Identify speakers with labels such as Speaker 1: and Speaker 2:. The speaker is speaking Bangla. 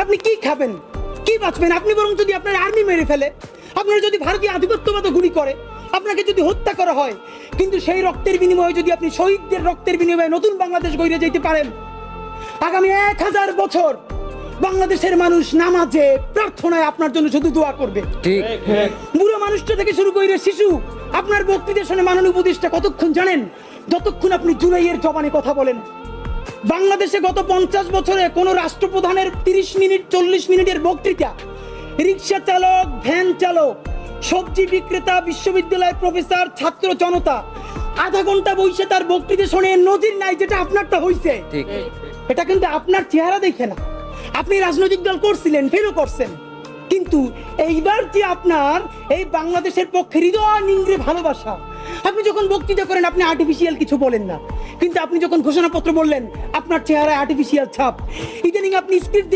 Speaker 1: আপনি কি খাবেন, কি বাঁচবেন? আপনি বরং যদি আপনার আর্মি মেরে ফেলে, আপনার যদি ভারতীয় আধিপত্যবাদ গুলি করে, আপনাকে যদি হত্যা করা হয়, কিন্তু সেই রক্তের বিনিময়ে যদি আপনি শহীদদের রক্তের বিনিময়ে নতুন বাংলাদেশ গড়ে যেতে পারেন, আগামী 1000 বছর বাংলাদেশের মানুষ নামাজে প্রার্থনায় আপনার জন্য শুধু দোয়া করবে।
Speaker 2: ঠিক।
Speaker 1: বুড়ো মানুষটা থেকে শুরু করে শিশু আপনার বক্তৃতা শুনে মাননীয় উপদেষ্টা কতক্ষণ জানেন? যতক্ষণ আপনি জুলাইয়ের জবানে কথা বলেন। বাংলাদেশে গত 50 বছরে কোন রাষ্ট্রপ্রধানের 30 মিনিট 40 মিনিটের বক্তৃতা, রিক্সা চালক, ভ্যান চালক, সবজি বিক্রেতা, বিশ্ববিদ্যালয়ের প্রফেসর, ছাত্র জনতা আধা ঘন্টা বসে তার বক্তৃতা শুনে নজির নাই, যেটা আপনারটা হইছে।
Speaker 2: ঠিক।
Speaker 1: এটা কিন্তু আপনার চেহারা দেখে না। আপনি রাজনৈতিক দল করছিলেন, ফেরও করছেন, কিন্তু এইবার যে আপনার এই বাংলাদেশের পক্ষে হৃদয় নিংড়ে ভালোবাসা, আপনি যখন বক্তৃতা করেন আপনি আর্টিফিশিয়াল কিছু বলেন না, কিন্তু আপনি যখন ঘোষণাপত্র বললেন আপনার চেহারায় আর্টিফিশিয়াল ছাপ। ইদানিং আপনি স্ক্রিপ্ট